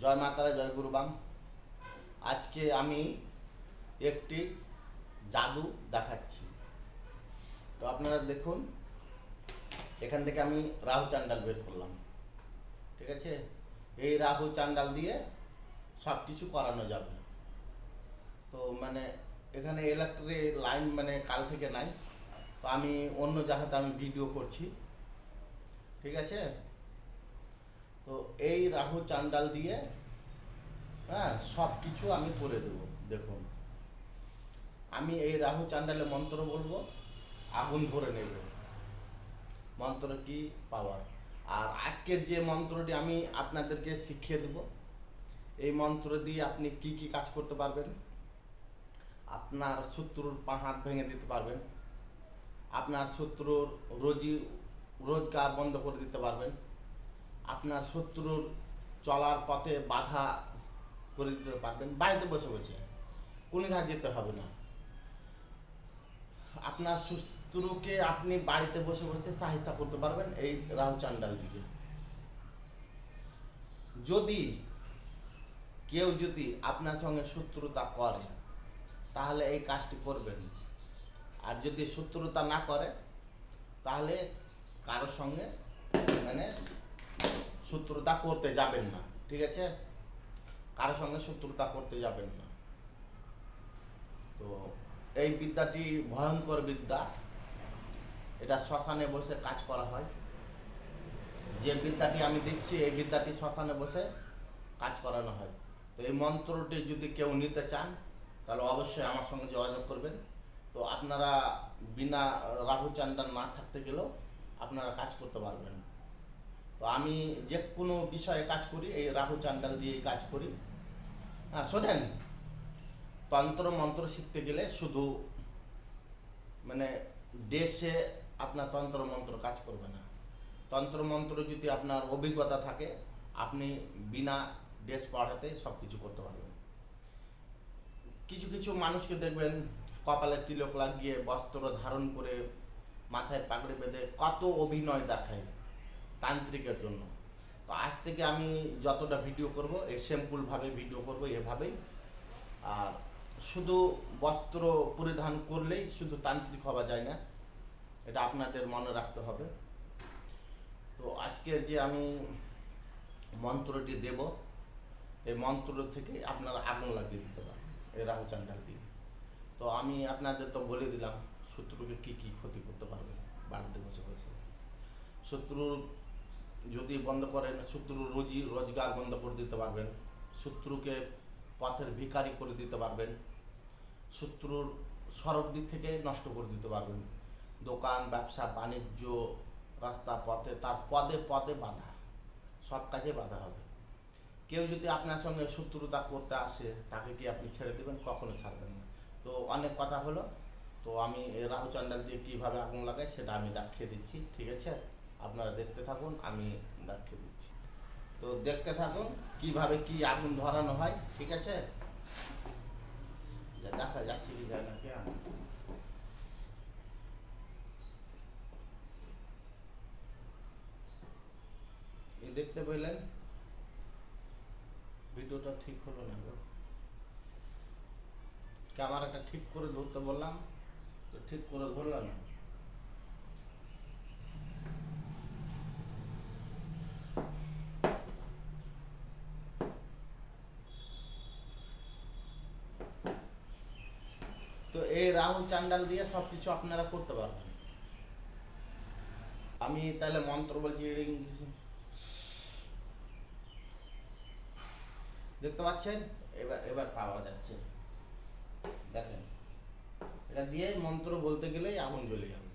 জয় মাতারা, জয় গুরুবাম। আজকে আমি একটি জাদু দেখাচ্ছি। তো আপনারা দেখুন, এখান থেকে আমি রাহু চান্ডাল বের করলাম। ঠিক আছে, এই রাহু চান্ডাল দিয়ে সব কিছু করানো যাবে। তো এখানে ইলেকট্রিক লাইন কাল থেকে নাই, তো আমি অন্য জায়গাতে আমি ভিডিও করছি। ঠিক আছে, তো এই রাহু চান্ডাল দিয়ে সব কিছু আমি করে দেবো। দেখুন, আমি এই রাহু চান্ডালে মন্ত্র বলবো, আগুন ধরে নেবে। মন্ত্র কি পাওয়ার। আর আজকের যে মন্ত্রটি আমি আপনাদেরকে শিখিয়ে দেব, এই মন্ত্র দিয়ে আপনি কি কি কাজ করতে পারবেন। আপনার শত্রুর পা হাত ভেঙে দিতে পারবেন, আপনার শত্রুর রোজগার বন্ধ করে দিতে পারবেন, আপনার শত্রুর চলার পথে বাধা করে দিতে পারবেন। বাড়িতে বসে বসে কোনো কাজ যেতে হবে না। আপনার শত্রুকে আপনি বাড়িতে বসে বসে সাহায্য করতে পারবেন এই রাহু চান্ডাল দিয়ে। যদি আপনার সঙ্গে শত্রুতা করে তাহলে এই কাজটি করবেন। আর যদি শত্রুতা না করে তাহলে কারোর সঙ্গে শত্রুতা করতে যাবেন না। ঠিক আছে, কারোর সঙ্গে শত্রুতা করতে যাবেন না। তো এই বিদ্যাটি ভয়ঙ্কর বিদ্যা, এটা শ্মশানে বসে কাজ করা হয়। যে বিদ্যাটি আমি দিচ্ছি, এই বিদ্যাটি শ্মশানে বসে কাজ করানো হয়। তো এই মন্ত্রটি যদি কেউ নিতে চান তাহলে অবশ্যই আমার সঙ্গে যোগাযোগ করবেন। তো আপনারা বিনা রাহু চান্ডাল না থাকতে গেলেও আপনারা কাজ করতে পারবেন। তো আমি যে কোনো বিষয়ে কাজ করি, এই রাহু চান্ডাল দিয়েই কাজ করি। শোনেন, তন্ত্র মন্ত্র শিখতে গেলে শুধু দেশে আপনার তন্ত্র মন্ত্র কাজ করবে না। তন্ত্র মন্ত্র যদি আপনার অভিজ্ঞতা থাকে, আপনি বিনা দেশ পড়াতে সব কিছু করতে পারবেন। কিছু কিছু মানুষকে দেখবেন কপালে তিলক লাগিয়ে, বস্ত্র ধারণ করে, মাথায় পাগড়ি বেঁধে কত অভিনয় দেখায় তান্ত্রিকের জন্য। তো আজ থেকে আমি যতটা ভিডিও করব, এই সিম্পলভাবে ভিডিও করব, এভাবেই। আর শুধু বস্ত্র পরিধান করলেই শুধু তান্ত্রিক হওয়া যায় না, এটা আপনাদের মনে রাখতে হবে। তো আজকের যে আমি মন্ত্রটি দেব, এই মন্ত্র থেকে আপনারা আগুন লাগিয়ে দিতে পারেন এই রাহু চান্ডাল দিয়ে। তো আমি আপনাদের তো বলে দিলাম শত্রুকে কি কি ক্ষতি করতে পারবেন বাড়িতে বসে বসে। শত্রুর যদি বন্ধ করেন, শত্রুর রোজগার বন্ধ করে দিতে পারবেন, শত্রুকে পথের ভিখারি করে দিতে পারবেন, শত্রুর সড়ক দিক থেকে নষ্ট করে দিতে পারবেন। দোকান, ব্যবসা, বাণিজ্য, রাস্তা পথে, তার পদে পদে বাধা, সব কাজে বাধা হবে। কেউ যদি আপনার সঙ্গে শত্রুতা করতে আসে, তাকে কি আপনি ছেড়ে দেবেন? কখনো ছাড়বেন না। তো অনেক কথা হলো, তো আমি এই রাহু চান্ডাল দিয়ে কীভাবে আগুন লাগাই সেটা আমি দেখিয়ে দিচ্ছি। ঠিক আছে, আপনারা দেখতে থাকুন, আমি দেখিয়ে দিচ্ছি। তো দেখতে থাকুন কিভাবে কি আগুন ধরানো হয়। ঠিক আছে, দেখা যাচ্ছে কি যায় না, এই দেখতে পেলেন ভিডিওটা ঠিক হলো না গো। ক্যামেরাটা ঠিক করে ধরতে বললাম, তো ঠিক করে ধরল না। তো এই রাহু চান্ডাল দিয়ে সব কিছু আপনারা করতে পারবেন। আমি তাহলে মন্ত্র বলছি, দেখতে পাচ্ছেন? এবার এবার পাওয়া যাচ্ছে, দেখেন। এটা দিয়ে মন্ত্র বলতে গেলেই আগুন জ্বলে যাবে।